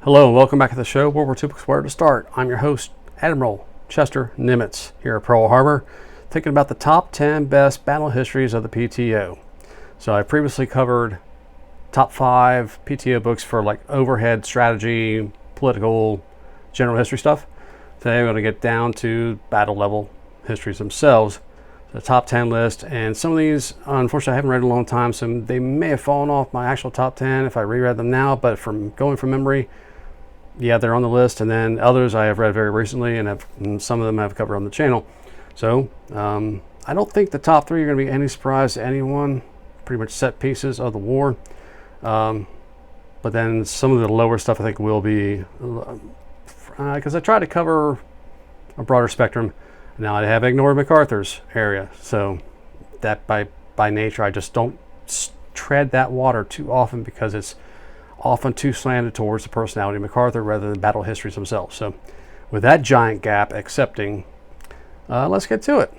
Hello and welcome back to the show, World War II Books Where to Start. I'm your host, Admiral Chester Nimitz, here at Pearl Harbor, thinking about the top 10 best battle histories of the PTO. So I previously covered top 5 PTO books for like overhead strategy, political, general history stuff. Today I'm going to get down to battle level histories themselves, the top 10 list. And some of these, unfortunately, I haven't read in a long time, so they may have fallen off my actual top 10 if I reread them now, but from going from memory, yeah, they're on the list, and then others I have read very recently, and some of them I've covered on the channel. So I don't think the top 3 are going to be any surprise to anyone. Pretty much set pieces of the war. But then some of the lower stuff I think will be, because I try to cover a broader spectrum. Now I have ignored MacArthur's area, so that by nature I just don't tread that water too often because it's often too slanted towards the personality of MacArthur rather than battle histories themselves. So with that giant gap accepting, let's get to it.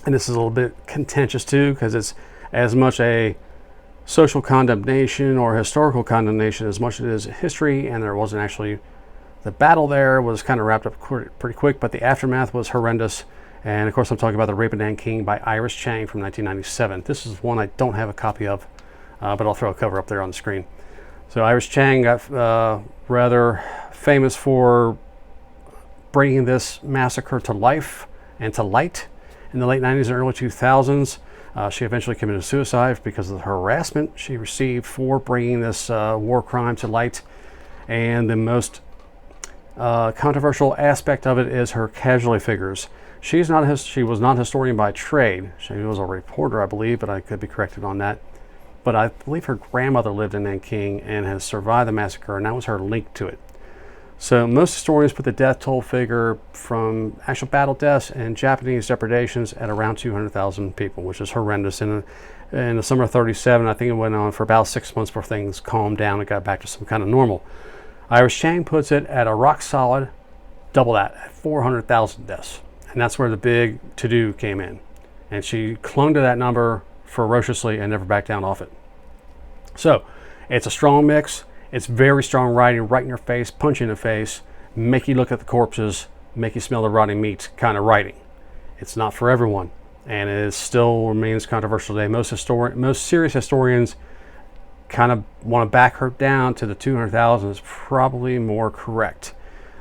And this is a little bit contentious too, because it's as much a social condemnation or historical condemnation as much as it is history, and there wasn't actually, the battle there was kind of wrapped up pretty quick, but the aftermath was horrendous. And of course I'm talking about The Rape of Nanking by Iris Chang from 1997. This is one I don't have a copy of, but I'll throw a cover up there on the screen. So Iris Chang got rather famous for bringing this massacre to life and to light in the late 90s and early 2000s. She eventually committed suicide because of the harassment she received for bringing this war crime to light. And the most controversial aspect of it is her casualty figures. She was not a historian by trade. She was a reporter, I believe, but I could be corrected on that. But I believe her grandmother lived in Nanking and has survived the massacre, and that was her link to it. So most historians put the death toll figure from actual battle deaths and Japanese depredations at around 200,000 people, which is horrendous. In the summer of 37, I think it went on for about 6 months before things calmed down and got back to some kind of normal. Iris Chang puts it at a rock solid, double that, at 400,000 deaths. And that's where the big to-do came in. And she clung to that number ferociously and never backed down off it. So it's a strong mix. It's very strong writing, right in your face, punch in the face, make you look at the corpses, make you smell the rotting meat kind of writing. It's not for everyone, and it still remains controversial today. Most serious historians kind of want to back her down to the 200,000 is probably more correct.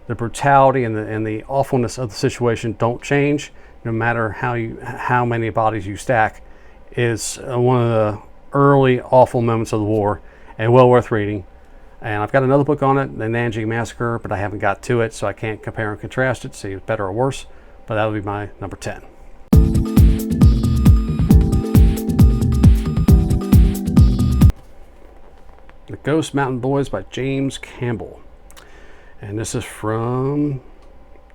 The brutality and the awfulness of the situation don't change, no matter how many bodies you stack. Is one of the early awful moments of the war, and well worth reading. And I've got another book on it, the Nanking Massacre, but I haven't got to it, so I can't compare and contrast it, see if it's better or worse. But that would be my number 10. The Ghost Mountain Boys by James Campbell. And this is from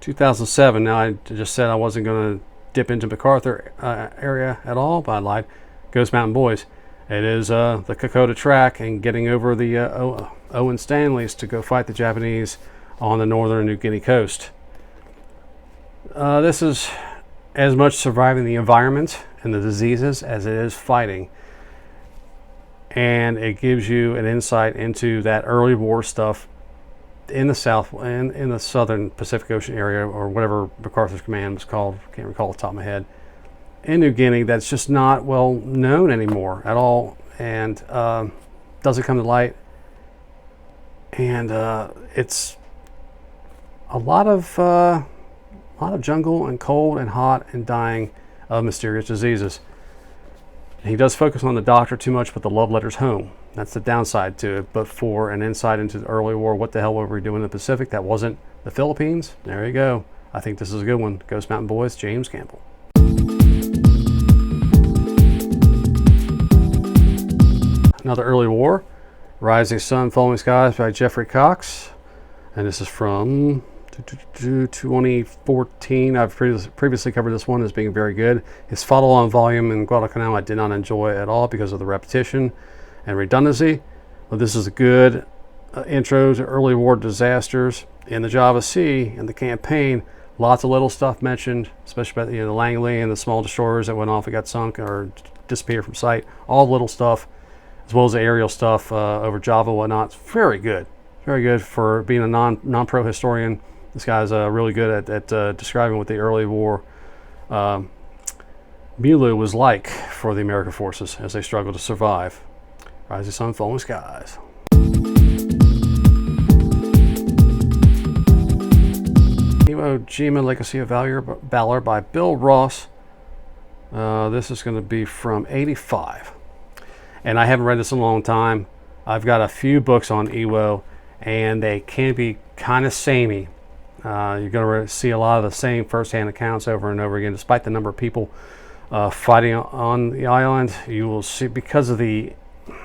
2007. Now, I just said I wasn't going to dip into MacArthur area at all, but I lied. Ghost Mountain Boys. It is the Kokoda Track and getting over the Owen Stanleys to go fight the Japanese on the northern New Guinea coast. This is as much surviving the environment and the diseases as it is fighting. And it gives you an insight into that early war stuff in the south and in the southern Pacific Ocean area, or whatever MacArthur's command was called, can't recall off the top of my head, in New Guinea, that's just not well known anymore at all, and doesn't come to light. And it's a lot of jungle and cold and hot and dying of mysterious diseases. He does focus on the doctor too much, but the love letters home. That's the downside to it. But for an insight into the early war, what the hell were we doing in the Pacific? That wasn't the Philippines. There you go. I think this is a good one. Ghost Mountain Boys, James Campbell. Another early war, Rising Sun, Falling Skies by Jeffrey Cox. And this is from 2014. I've previously covered this one as being very good. His follow-on volume in Guadalcanal I did not enjoy at all because of the repetition and redundancy. But this is a good intro to early war disasters in the Java Sea and the campaign. Lots of little stuff mentioned, especially about the Langley and the small destroyers that went off and got sunk or disappear from sight. All the little stuff, as well as the aerial stuff over Java and whatnot. It's very good for being a non-pro historian. This guy's really good at describing what the early war milieu was like for the American forces as they struggled to survive. Rising sun, falling skies. Evo Gima, Legacy of Valor by Bill Ross. This is going to be from '85. And I haven't read this in a long time. I've got a few books on Evo, and they can be kind of samey. You're going to see a lot of the same first-hand accounts over and over again, despite the number of people fighting on the island. You will see, because of the,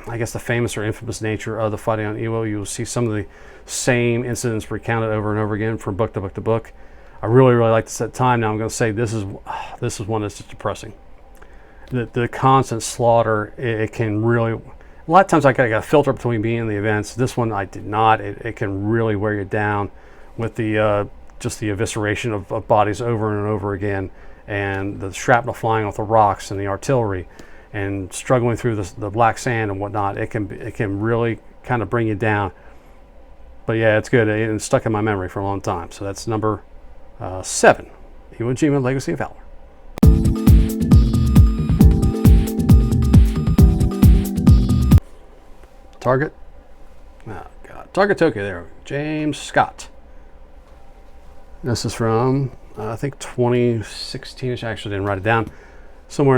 I guess, the famous or infamous nature of the fighting on Evo, you will see some of the same incidents recounted over and over again from book to book to book. I really like this at the time. Now I'm going to say this is one that's just depressing. The constant slaughter, it can really, a lot of times I got a filter between being in the events. This one I did not. It can really wear you down with the just the evisceration of bodies over and over again, and the shrapnel flying off the rocks and the artillery, and struggling through the black sand and whatnot. It can really kind of bring you down. But yeah, it's good. It's stuck in my memory for a long time. So that's number 7, Evo Gima, Legacy of Valor. Target. Oh God, Target Tokyo. There, James Scott. This is from I think 2016ish. I actually didn't write it down. Somewhere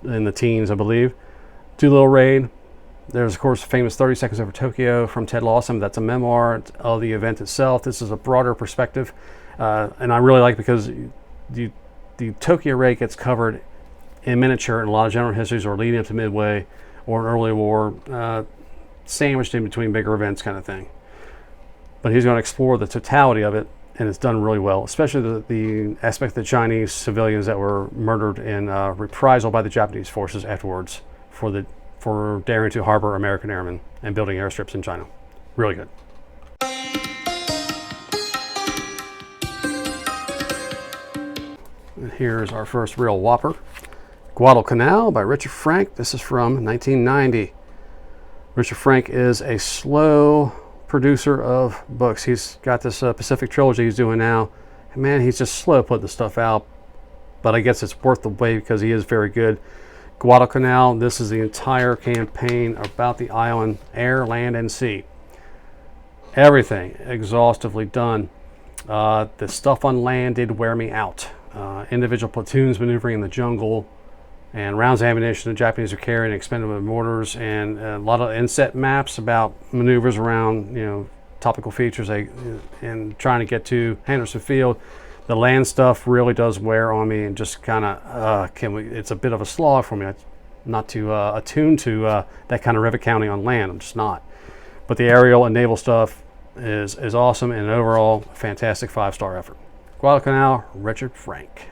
in the teens, I believe. Doolittle Raid. There's, of course, the famous 30 Seconds Over Tokyo from Ted Lawson. That's a memoir of the event itself. This is a broader perspective. And I really like it because the Tokyo Raid gets covered in miniature in a lot of general histories or leading up to Midway or an early war, sandwiched in between bigger events kind of thing. But he's going to explore the totality of it, and it's done really well, especially the aspect of the Chinese civilians that were murdered in reprisal by the Japanese forces afterwards for daring to harbor American airmen and building airstrips in China. Really good. And here's our first real whopper. Guadalcanal by Richard Frank. This is from 1990. Richard Frank is a slow producer of books. He's got this Pacific trilogy he's doing now. And man, he's just slow putting the stuff out. But I guess it's worth the wait because he is very good. Guadalcanal, this is the entire campaign about the island, air, land, and sea. Everything exhaustively done. The stuff on land did wear me out. Individual platoons maneuvering in the jungle, and rounds of ammunition the Japanese are carrying, expendable mortars, and a lot of inset maps about maneuvers around, topical features and trying to get to Henderson Field. The land stuff really does wear on me, and just kind of it's a bit of a slog for me. I'm not too attuned to that kind of rivet counting on land. I'm just not. But the aerial and naval stuff is awesome, and overall fantastic 5-star effort. Guadalcanal, Richard Frank.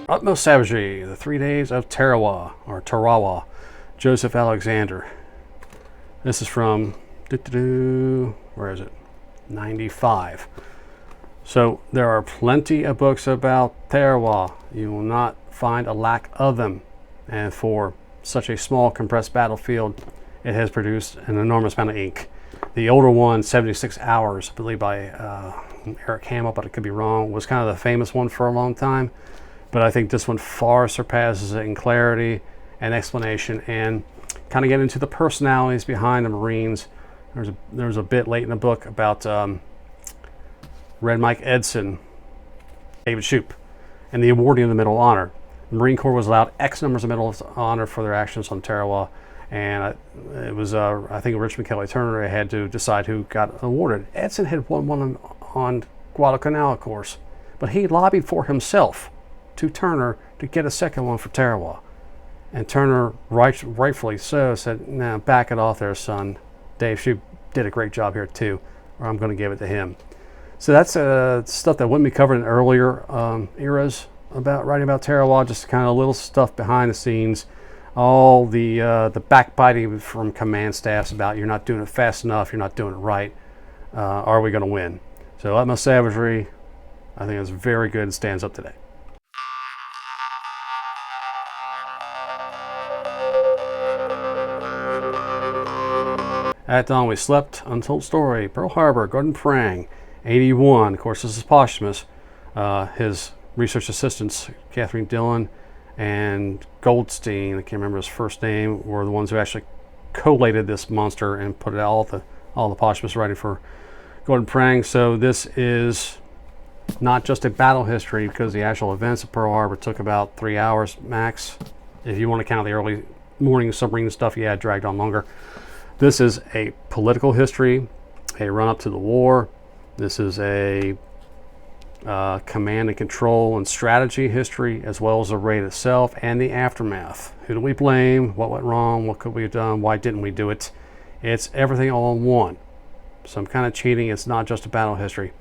Utmost Savagery, The 3 Days of Tarawa, Joseph Alexander. This is from, where is it? 95. So there are plenty of books about Tarawa. You will not find a lack of them. And for such a small compressed battlefield, it has produced an enormous amount of ink. The older one, 76 Hours, I believe by Eric Hamill, but I could be wrong, was kind of the famous one for a long time. But I think this one far surpasses it in clarity and explanation, and kind of get into the personalities behind the Marines. There's a bit late in the book about Red Mike Edson, David Shoup, and the awarding of the Medal of Honor. The Marine Corps was allowed X numbers of Medals of Honor for their actions on Tarawa, and it was I think Richmond Kelly Turner had to decide who got awarded. Edson had won one on Guadalcanal, of course, but he lobbied for himself to Turner to get a second one for Tarawa. And Turner, rightfully so, said, "Nah, back it off there, son. Dave Shoup did a great job here too, or I'm going to give it to him." So that's stuff that wouldn't be covered in earlier eras about writing about Tarawa. Just kind of little stuff behind the scenes, all the backbiting from command staffs about you're not doing it fast enough, you're not doing it right. Are we going to win? So Utmost Savagery, I think it's very good and stands up today. At Dawn We Slept, Untold Story, Pearl Harbor, Gordon Prang, 81. Of course, this is posthumous. His research assistants, Catherine Dillon and Goldstein, I can't remember his first name, were the ones who actually collated this monster and put it all the posthumous writing for Gordon Prang. So this is not just a battle history, because the actual events at Pearl Harbor took about 3 hours max. If you want to count the early morning submarine stuff, yeah, it dragged on longer. This is a political history, a run-up to the war. This is a command and control and strategy history, as well as the raid itself and the aftermath. Who do we blame? What went wrong? What could we have done? Why didn't we do it? It's everything all in one. Some kind of cheating. It's not just a battle history.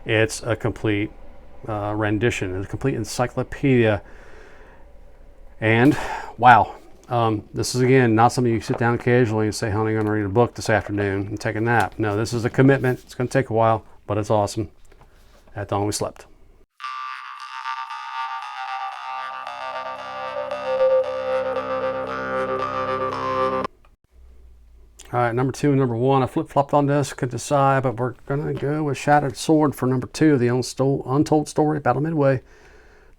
It's a complete rendition, a complete encyclopedia. And wow. This is, again, not something you sit down casually and say, honey, I'm going to read a book this afternoon and take a nap. No, this is a commitment. It's going to take a while, but it's awesome. At Dawn We Slept. All right, number 2 and number 1. I flip-flopped on this, could decide, but we're going to go with Shattered Sword for number 2, The Untold Story, Battle Midway.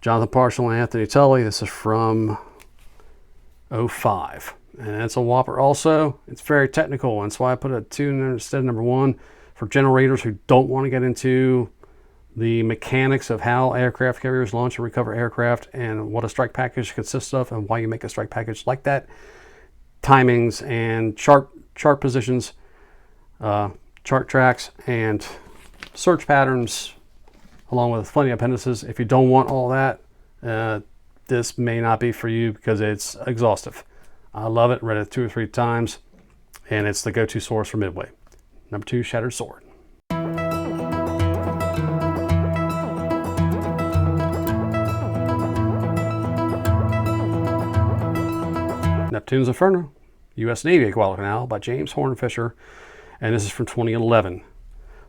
Jonathan Parshall and Anthony Tully. This is from 05, and it's a whopper also. It's very technical, and that's why I put a 2 instead of number 1 for general readers who don't want to get into the mechanics of how aircraft carriers launch and recover aircraft, and what a strike package consists of, and why you make a strike package like that. Timings and chart positions, chart tracks, and search patterns, along with plenty of appendices. If you don't want all that, this may not be for you, because it's exhaustive. I love it. Read it 2 or 3 times, and it's the go-to source for Midway. Number 2, Shattered Sword. Neptunes Inferno, U.S. Navy Guadalcanal by James Hornfisher, and this is from 2011.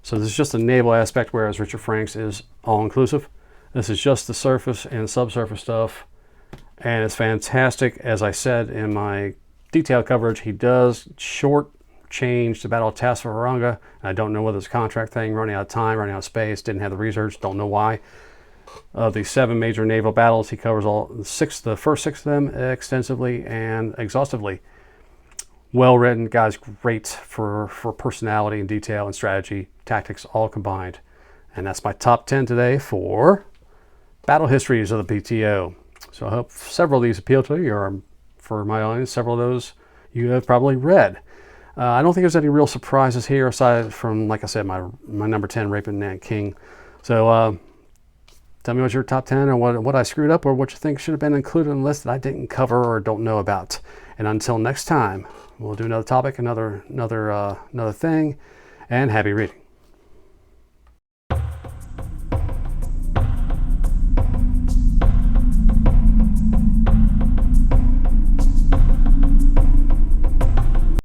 So this is just the naval aspect, whereas Richard Franks is all-inclusive. This is just the surface and subsurface stuff, and it's fantastic. As I said in my detailed coverage, he does short change the Battle of Tassavaranga. I don't know whether it's a contract thing, running out of time, running out of space, didn't have the research, don't know why. Of the 7 major naval battles, he covers the first 6 of them extensively and exhaustively. Well written, guys, great for personality and detail and strategy, tactics all combined. And that's my top 10 today for battle histories of the PTO. So I hope several of these appeal to you, or for my audience, several of those you have probably read. I don't think there's any real surprises here, aside from, like I said, my number 10, Rape in Nanking. So tell me what's your top 10, or what I screwed up, or what you think should have been included in the list that I didn't cover or don't know about. And until next time, we'll do another topic, another thing, and happy reading.